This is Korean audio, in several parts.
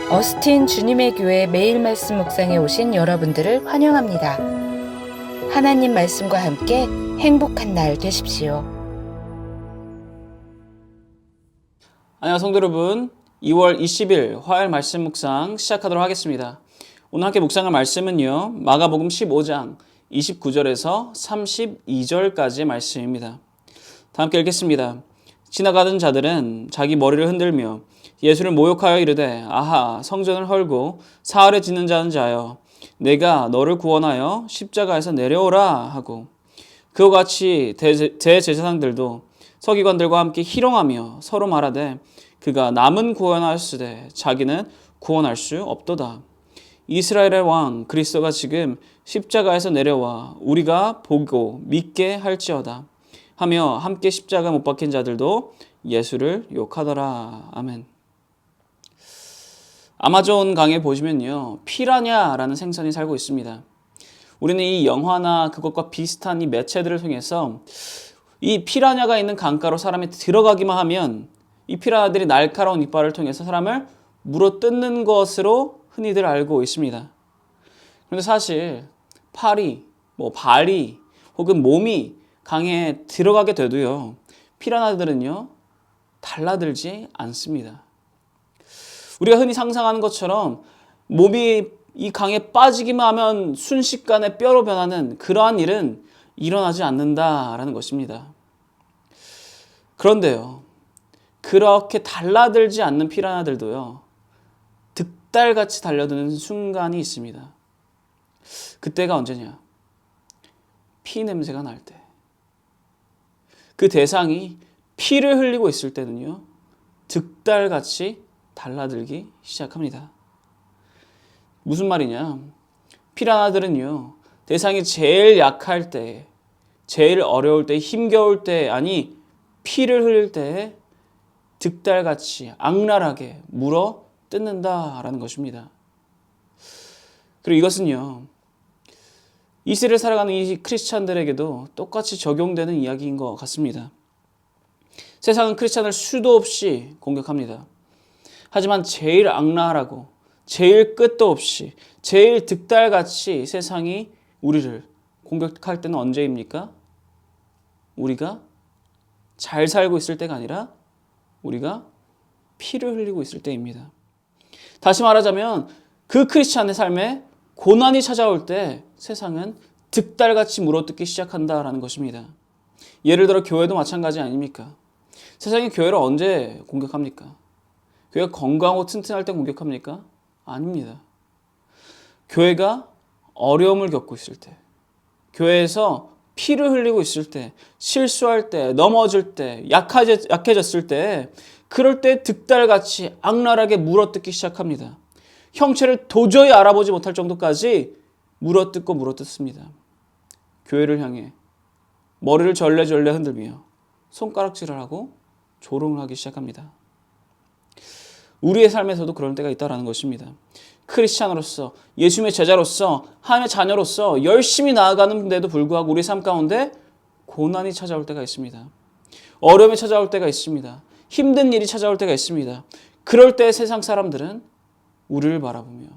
어스틴 주님의 교회 매일 말씀 묵상에 오신 여러분들을 환영합니다. 하나님 말씀과 함께 행복한 날 되십시오. 안녕하세요 성도 여러분, 2월 20일 화요일 말씀 묵상 시작하도록 하겠습니다. 오늘 함께 묵상할 말씀은요, 마가복음 15장 29절에서 32절까지의 말씀입니다. 다 함께 읽겠습니다. 지나가던 자들은 자기 머리를 흔들며 예수를 모욕하여 이르되, 아하, 성전을 헐고 사흘에 짓는 자는 자여, 내가 너를 구원하여 십자가에서 내려오라 하고, 그와 같이 대제사장들도 서기관들과 함께 희롱하며 서로 말하되, 그가 남은 구원하였으되 자기는 구원할 수 없도다. 이스라엘의 왕 그리스도가 지금 십자가에서 내려와 우리가 보고 믿게 할지어다 하며 함께 십자가 못 박힌 자들도 예수를 욕하더라. 아멘. 아마존 강에 보시면요, 피라냐라는 생선이 살고 있습니다. 우리는 이 영화나 그것과 비슷한 이 매체들을 통해서 이 피라냐가 있는 강가로 사람이 들어가기만 하면 이 피라냐들이 날카로운 이빨을 통해서 사람을 물어뜯는 것으로 흔히들 알고 있습니다. 그런데 사실 팔이, 발이 혹은 몸이 강에 들어가게 돼도요, 피라냐들은요 달라들지 않습니다. 우리가 흔히 상상하는 것처럼 몸이 이 강에 빠지기만 하면 순식간에 뼈로 변하는 그러한 일은 일어나지 않는다라는 것입니다. 그런데요, 그렇게 달라들지 않는 피라냐들도요, 득달같이 달려드는 순간이 있습니다. 그때가 언제냐? 피 냄새가 날 때. 그 대상이 피를 흘리고 있을 때는요, 득달같이 달라들기 시작합니다. 무슨 말이냐? 피라냐들은요, 대상이 제일 약할 때, 제일 어려울 때, 힘겨울 때, 아니 피를 흘릴 때 득달같이 악랄하게 물어 뜯는다라는 것입니다. 그리고 이것은요, 이 세를 살아가는 이 크리스찬들에게도 똑같이 적용되는 이야기인 것 같습니다. 세상은 크리스찬을 수도 없이 공격합니다. 하지만 제일 악랄하고 제일 끝도 없이 제일 득달같이 세상이 우리를 공격할 때는 언제입니까? 우리가 잘 살고 있을 때가 아니라 우리가 피를 흘리고 있을 때입니다. 다시 말하자면 그 크리스찬의 삶에 고난이 찾아올 때 세상은 득달같이 물어뜯기 시작한다라는 것입니다. 예를 들어 교회도 마찬가지 아닙니까? 세상이 교회를 언제 공격합니까? 교회가 건강하고 튼튼할 때 공격합니까? 아닙니다. 교회가 어려움을 겪고 있을 때, 교회에서 피를 흘리고 있을 때, 실수할 때, 넘어질 때, 약해졌을 때, 그럴 때 득달같이 악랄하게 물어뜯기 시작합니다. 형체를 도저히 알아보지 못할 정도까지 물어뜯습니다. 교회를 향해 머리를 절레절레 흔들며 손가락질을 하고 조롱을 하기 시작합니다. 우리의 삶에서도 그럴 때가 있다는 것입니다. 크리스찬으로서, 예수님의 제자로서, 하나님의 자녀로서 열심히 나아가는데도 불구하고 우리 삶 가운데 고난이 찾아올 때가 있습니다. 어려움이 찾아올 때가 있습니다. 힘든 일이 찾아올 때가 있습니다. 그럴 때 세상 사람들은 우리를 바라보며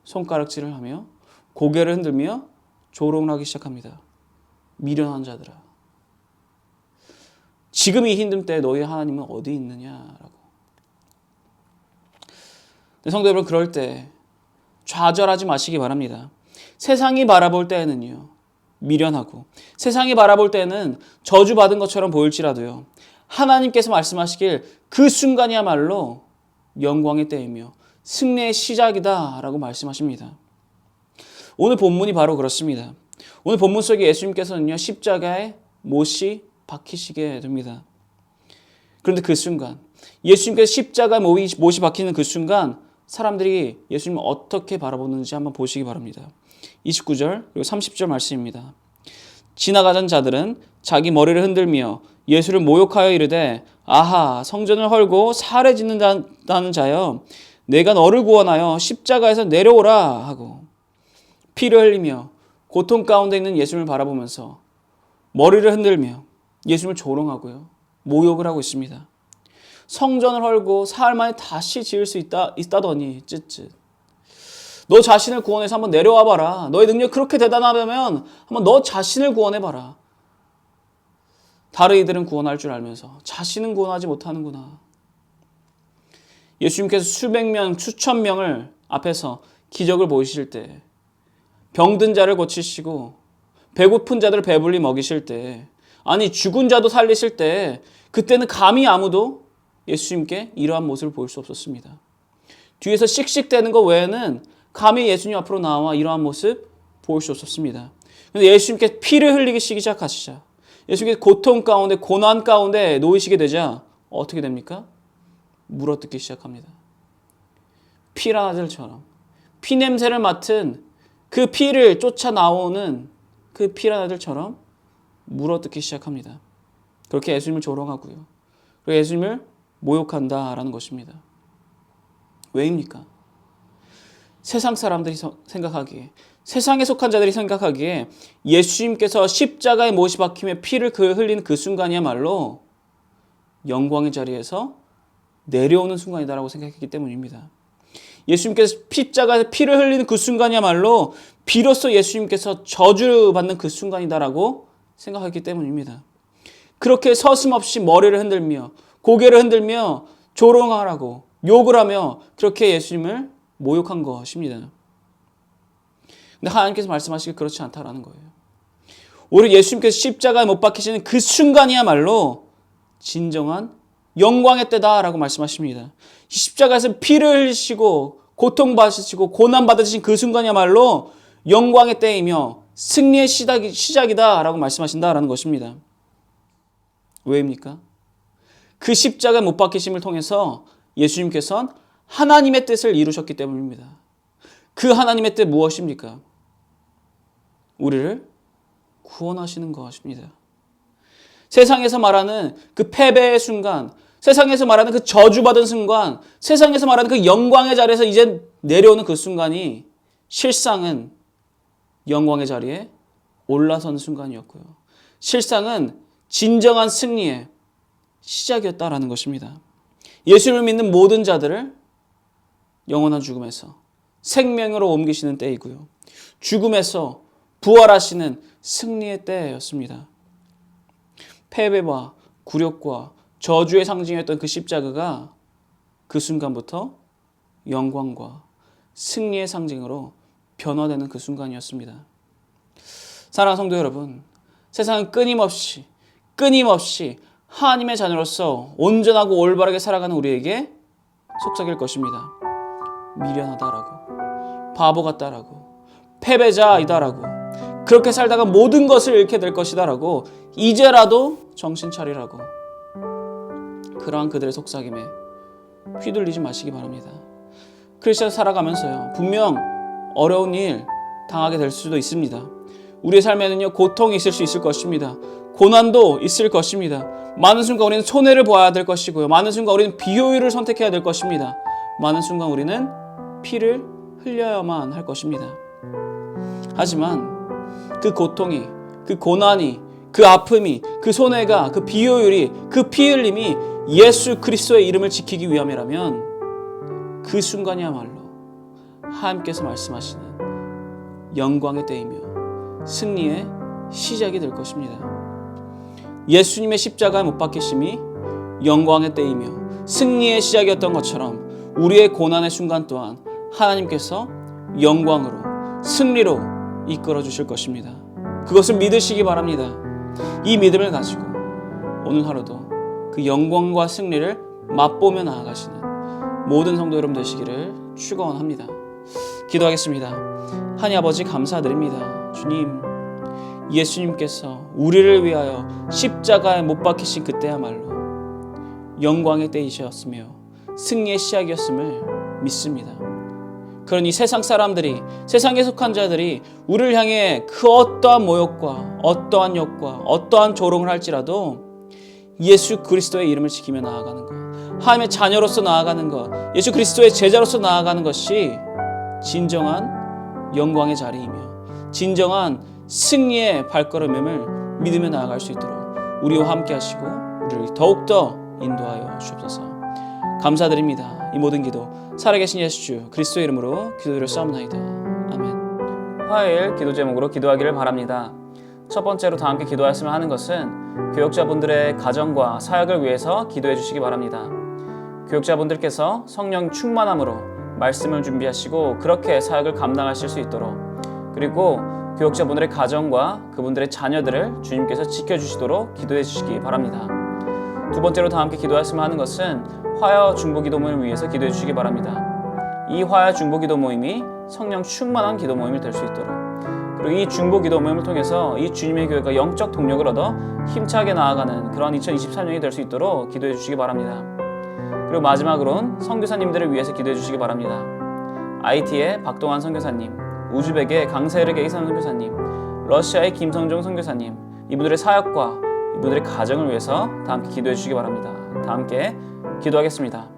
손가락질을 하며 고개를 흔들며 조롱을 하기 시작합니다. 미련한 자들아, 지금 이 힘든 때에 너희 하나님은 어디 있느냐라고. 성도 여러분, 그럴 때 좌절하지 마시기 바랍니다. 세상이 바라볼 때에는요, 미련하고 세상이 바라볼 때는 저주받은 것처럼 보일지라도요, 하나님께서 말씀하시길 그 순간이야말로 영광의 때이며 승리의 시작이다라고 말씀하십니다. 오늘 본문이 바로 그렇습니다. 오늘 본문 속에 예수님께서는요, 십자가에 못이 박히시게 됩니다. 그런데 그 순간, 예수님께서 십자가에 못이 박히는 그 순간 사람들이 예수님을 어떻게 바라보는지 한번 보시기 바랍니다. 29절 그리고 30절 말씀입니다. 지나가던 자들은 자기 머리를 흔들며 예수를 모욕하여 이르되, 아하, 성전을 헐고 사흘에 짓는다는 자여, 내가 너를 구원하여 십자가에서 내려오라 하고, 피를 흘리며 고통 가운데 있는 예수님을 바라보면서 머리를 흔들며 예수님을 조롱하고요, 모욕을 하고 있습니다. 성전을 헐고 사흘 만에 다시 지을 수 있다더니 쯧쯧. 너 자신을 구원해서 한번 내려와 봐라. 너의 능력 그렇게 대단하면 한번 너 자신을 구원해 봐라. 다른 이들은 구원할 줄 알면서 자신은 구원하지 못하는구나. 예수님께서 수백 명, 수천 명을 앞에서 기적을 보이실 때, 병든 자를 고치시고 배고픈 자들을 배불리 먹이실 때, 아니 죽은 자도 살리실 때, 그때는 감히 아무도 예수님께 이러한 모습을 보일 수 없었습니다. 뒤에서 씩씩대는 것 외에는 감히 예수님 앞으로 나와 이러한 모습 보일 수 없었습니다. 그런데 예수님께 피를 흘리기 시작하시자, 예수님께 고통 가운데 고난 가운데 놓이시게 되자 어떻게 됩니까? 물어뜯기 시작합니다. 피란 아들처럼 피 냄새를 맡은 그 피를 쫓아 나오는 그 피란 아들처럼 물어뜯기 시작합니다. 그렇게 예수님을 조롱하고요. 그리고 예수님을 모욕한다라는 것입니다. 왜입니까? 세상 사람들이 생각하기에, 세상에 속한 자들이 생각하기에 예수님께서 십자가에 못이 박힘에 피를 흘리는 그 순간이야말로 영광의 자리에서 내려오는 순간이다라고 생각했기 때문입니다. 예수님께서 십자가에 피를 흘리는 그 순간이야말로 비로소 예수님께서 저주받는 그 순간이다라고 생각했기 때문입니다. 그렇게 서슴없이 머리를 흔들며 고개를 흔들며 조롱하라고 욕을 하며 그렇게 예수님을 모욕한 것입니다. 근데 하나님께서 말씀하시기 그렇지 않다라는 거예요. 오히려 예수님께서 십자가에 못 박히시는 그 순간이야말로 진정한 영광의 때다라고 말씀하십니다. 십자가에서 피를 흘리시고 고통받으시고 고난받으신 그 순간이야말로 영광의 때이며 승리의 시작이다라고 말씀하신다라는 것입니다. 왜입니까? 그 십자가에 못 박히심을 통해서 예수님께서는 하나님의 뜻을 이루셨기 때문입니다. 그 하나님의 뜻 무엇입니까? 우리를 구원하시는 것입니다. 세상에서 말하는 그 패배의 순간, 세상에서 말하는 그 저주받은 순간, 세상에서 말하는 그 영광의 자리에서 이제 내려오는 그 순간이 실상은 영광의 자리에 올라선 순간이었고요. 실상은 진정한 승리의 시작이었다라는 것입니다. 예수를 믿는 모든 자들을 영원한 죽음에서 생명으로 옮기시는 때이고요. 죽음에서 부활하시는 승리의 때였습니다. 패배와 굴욕과 저주의 상징이었던 그 십자가가 그 순간부터 영광과 승리의 상징으로 변화되는 그 순간이었습니다. 사랑하는 성도 여러분, 세상은 끊임없이 하나님의 자녀로서 온전하고 올바르게 살아가는 우리에게 속삭일 것입니다. 미련하다라고, 바보 같다라고, 패배자이다라고, 그렇게 살다가 모든 것을 잃게 될 것이다라고, 이제라도 정신 차리라고, 그러한 그들의 속삭임에 휘둘리지 마시기 바랍니다. 크리스천 살아가면서요, 분명 어려운 일 당하게 될 수도 있습니다. 우리의 삶에는요, 고통이 있을 수 있을 것입니다. 고난도 있을 것입니다. 많은 순간 우리는 손해를 보아야 될 것이고요. 많은 순간 우리는 비효율을 선택해야 될 것입니다. 많은 순간 우리는 피를 흘려야만 할 것입니다. 하지만 그 고통이, 그 고난이, 그 아픔이, 그 손해가, 그 비효율이, 그 피 흘림이 예수 그리스도의 이름을 지키기 위함이라면 그 순간이야말로 하나님께서 말씀하시는 영광의 때이며 승리의 시작이 될 것입니다. 예수님의 십자가에 못 박히심이 영광의 때이며 승리의 시작이었던 것처럼 우리의 고난의 순간 또한 하나님께서 영광으로 승리로 이끌어 주실 것입니다. 그것을 믿으시기 바랍니다. 이 믿음을 가지고 오늘 하루도 그 영광과 승리를 맛보며 나아가시는 모든 성도 여러분 되시기를 축원합니다. 기도하겠습니다. 하나님 아버지 감사드립니다. 주님, 예수님께서 우리를 위하여 십자가에 못 박히신 그때야말로 영광의 때이셨으며 승리의 시작이었음을 믿습니다. 그러니 세상 사람들이, 세상에 속한 자들이 우리를 향해 그 어떠한 모욕과 어떠한 욕과 어떠한 조롱을 할지라도 예수 그리스도의 이름을 지키며 나아가는 것, 하나님의 자녀로서 나아가는 것, 예수 그리스도의 제자로서 나아가는 것이 진정한 영광의 자리이며 진정한 승리의 발걸음임을 믿으며 나아갈 수 있도록 우리와 함께 하시고 우리를 더욱더 인도하여 주옵소서. 감사드립니다. 이 모든 기도 살아계신 예수 그리스도의 이름으로 기도드렸사옵나이다. 아멘. 화요일 기도 제목으로 기도하기를 바랍니다. 첫 번째로 다 함께 기도하였으면 하는 것은 교역자분들의 가정과 사역을 위해서 기도해 주시기 바랍니다. 교역자분들께서 성령 충만함으로 말씀을 준비하시고 그렇게 사역을 감당하실 수 있도록, 그리고 교역자분들의 가정과 그분들의 자녀들을 주님께서 지켜주시도록 기도해 주시기 바랍니다. 두 번째로 다 함께 기도하였으면 하는 것은 화요 중보기도 모임을 위해서 기도해 주시기 바랍니다. 이 화요 중보기도 모임이 성령 충만한 기도 모임이 될 수 있도록, 그리고 이 중보기도 모임을 통해서 이 주님의 교회가 영적 동력을 얻어 힘차게 나아가는 그런 2023년이 될 수 있도록 기도해 주시기 바랍니다. 그리고 마지막으로는 선교사님들을 위해서 기도해 주시기 바랍니다. IT의 박동환 선교사님, 우즈벡의 강세르 게이산 선교사님, 러시아의 김성종 선교사님, 이분들의 사역과 이분들의 가정을 위해서 다 함께 기도해 주시기 바랍니다. 다 함께 기도하겠습니다.